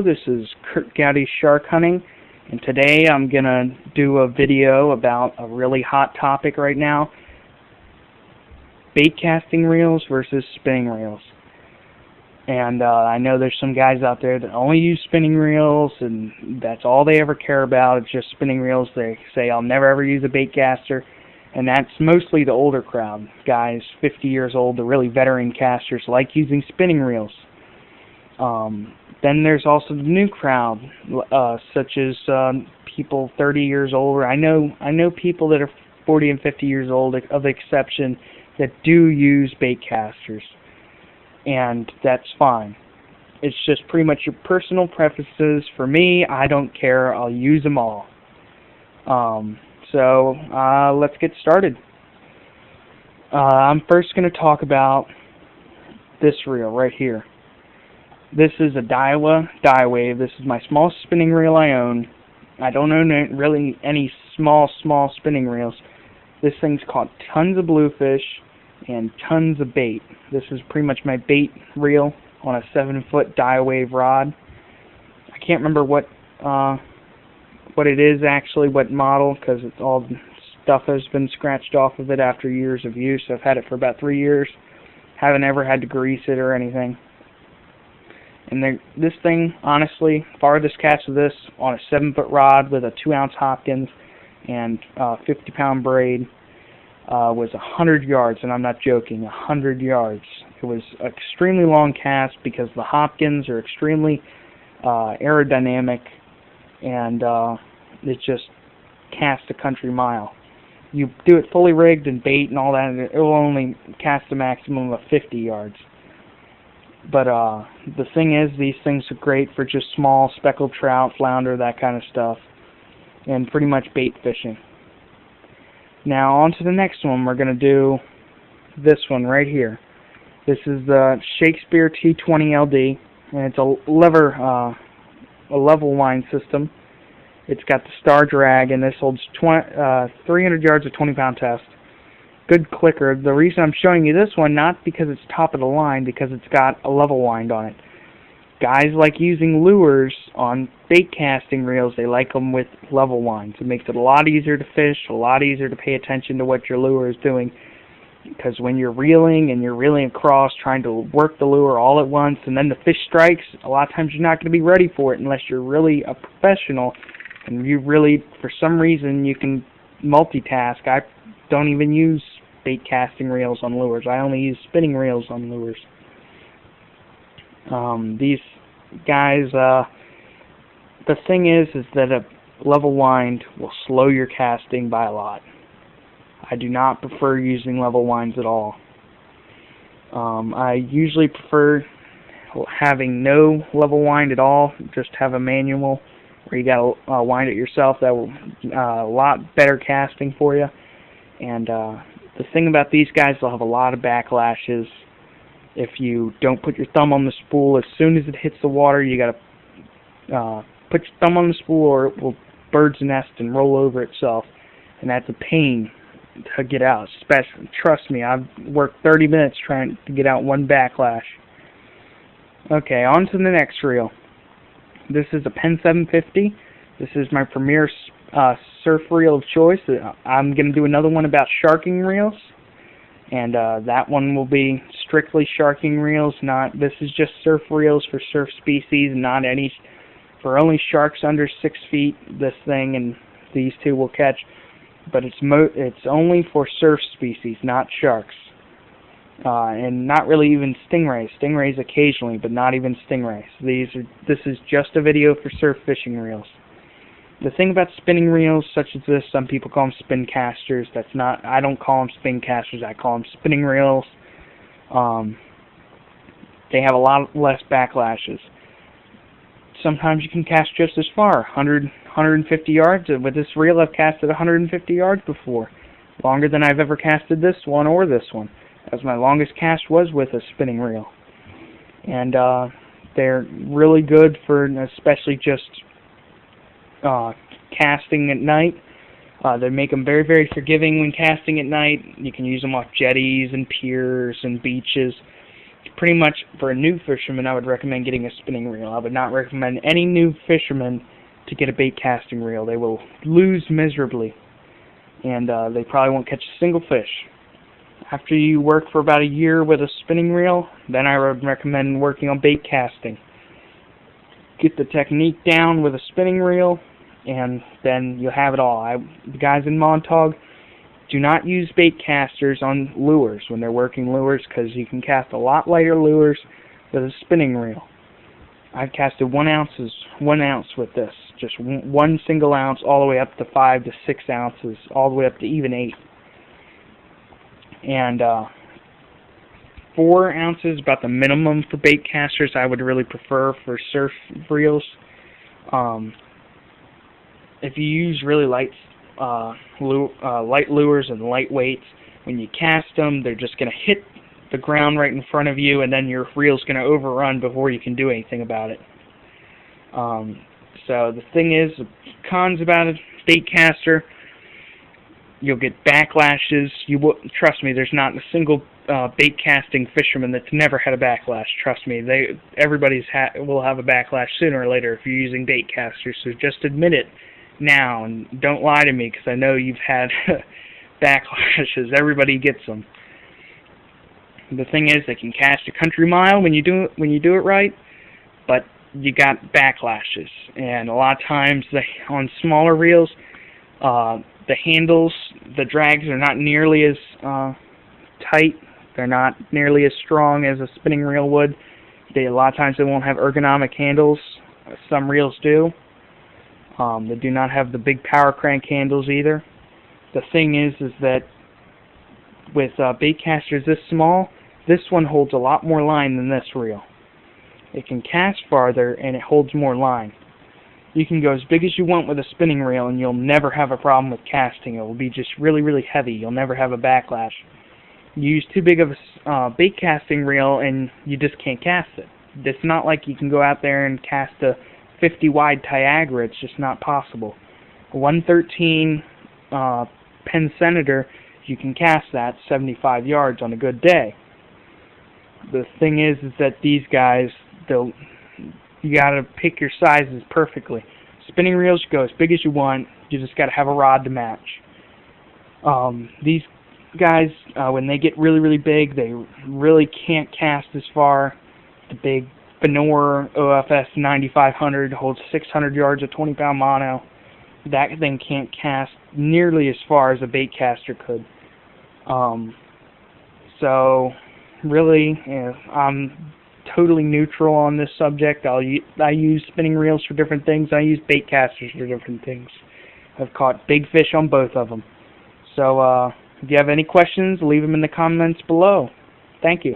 This is Kurt Gowdy Shark Hunting, and today I'm gonna do a video about a really hot topic right now: bait casting reels versus spinning reels. And I know there's some guys out there that only use spinning reels, and that's all they ever care about. It's just spinning reels. They say, "I'll never ever use a bait caster," and that's mostly the older crowd, guys 50 years old, the really veteran casters like using spinning reels. Then there's also the new crowd, such as people 30 years older. I know people that are 40 and 50 years old, of exception, that do use bait casters, and that's fine. It's just pretty much your personal preferences. For me, I don't care. I'll use them all. So let's get started. I'm first going to talk about this reel right here. This is a Daiwa Wave. This is my smallest spinning reel I own. I don't own really any small spinning reels. This thing's caught tons of bluefish and tons of bait. This is pretty much my bait reel on a 7-foot Daiwa Wave rod. I can't remember what it is actually, what model, because it's all stuff has been scratched off of it after years of use. I've had it for about 3 years. Haven't ever had to grease it or anything. And this thing, honestly, farthest cast of this on a 7-foot rod with a 2-ounce Hopkins and 50-pound braid was 100 yards, and I'm not joking, 100 yards. It was an extremely long cast because the Hopkins are extremely aerodynamic, and it just casts a country mile. You do it fully rigged and bait and all that, and it will only cast a maximum of 50 yards. But the thing is, these things are great for just small speckled trout, flounder, that kind of stuff, and pretty much bait fishing. Now on to the next one. We're going to do this one right here. This is the Shakespeare T20 LD, and it's a level wind system. It's got the star drag, and this holds 300 yards of 20-pound test. Good clicker. The reason I'm showing you this one, not because it's top of the line, because it's got a level wind on it. Guys like using lures on bait casting reels. They like them with level winds. It makes it a lot easier to fish, a lot easier to pay attention to what your lure is doing, because when you're reeling and you're reeling across, trying to work the lure all at once, and then the fish strikes, a lot of times you're not going to be ready for it unless you're really a professional, and you really, for some reason, you can multitask. I don't even use bait casting reels on lures. I only use spinning reels on lures. These guys, the thing is that a level wind will slow your casting by a lot. I do not prefer using level winds at all. I usually prefer having no level wind at all. Just have a manual where you got to wind it yourself. That will a lot better casting for you. And the thing about these guys, they'll have a lot of backlashes. If you don't put your thumb on the spool, as soon as it hits the water, you got to put your thumb on the spool, or it will bird's nest and roll over itself. And that's a pain to get out. Especially, trust me, I've worked 30 minutes trying to get out one backlash. Okay, on to the next reel. This is a Penn 750. This is my premier surf reel of choice. I'm going to do another one about sharking reels, and that one will be strictly sharking reels. This is just surf reels for surf species, not any for only sharks under 6 feet. This thing and these two will catch, but it's only for surf species, not sharks, and not really even stingrays. Stingrays occasionally, but not even stingrays. This is just a video for surf fishing reels. The thing about spinning reels such as this, some people call them spin casters. That's not. I don't call them spin casters. I call them spinning reels. They have a lot less backlashes. Sometimes you can cast just as far, 150 yards. With this reel, I've casted 150 yards before, longer than I've ever casted this one or this one, as my longest cast was with a spinning reel. And they're really good for, especially just casting at night. They make them very, very forgiving when casting at night. You can use them off jetties and piers and beaches. pretty much for a new fisherman, I would recommend getting a spinning reel. I would not recommend any new fisherman to get a bait casting reel. They will lose miserably, and they probably won't catch a single fish. After you work for about a year with a spinning reel, then I would recommend working on bait casting. Get the technique down with a spinning reel, and then you'll have it all. The guys in Montauk, do not use bait casters on lures when they're working lures, because you can cast a lot lighter lures with a spinning reel. I've casted 1 ounce with this, just one single ounce, all the way up to 5 to 6 ounces, all the way up to even 8. And 4 ounces, about the minimum for bait casters. I would really prefer for surf reels. If you use really light lures and light weights, when you cast them, they're just going to hit the ground right in front of you, and then your reel's going to overrun before you can do anything about it. So the thing is, the cons about a bait caster, you'll get backlashes. Trust me, there's not a single bait casting fisherman that's never had a backlash. Trust me, everybody will have a backlash sooner or later if you're using bait casters. So just admit it now, and don't lie to me, because I know you've had backlashes. Everybody gets them. The thing is, they can cast a country mile when you do it right, but you got backlashes, and a lot of times on smaller reels, the handles, the drags are not nearly as tight. They're not nearly as strong as a spinning reel would. A lot of times they won't have ergonomic handles. Some reels do. They do not have the big power crank handles either. The thing is that with bait casters this small, this one holds a lot more line than this reel. It can cast farther, and it holds more line. You can go as big as you want with a spinning reel, and you'll never have a problem with casting. It will be just really, really heavy. You'll never have a backlash. You use too big of a bait casting reel, and you just can't cast it. It's not like you can go out there and cast a 50 wide Tiagra. It's just not possible. A 113 Penn Senator, you can cast that 75 yards on a good day. The thing is that these guys, you got to pick your sizes perfectly. Spinning reels, you go as big as you want. You just got to have a rod to match. These guys, when they get really, really big, they really can't cast as far. The big Benor OFS 9500 holds 600 yards of 20-pound mono. That thing can't cast nearly as far as a bait caster could. So, really, I'm totally neutral on this subject. I use spinning reels for different things. I use bait casters for different things. I've caught big fish on both of them. So, if you have any questions, leave them in the comments below. Thank you.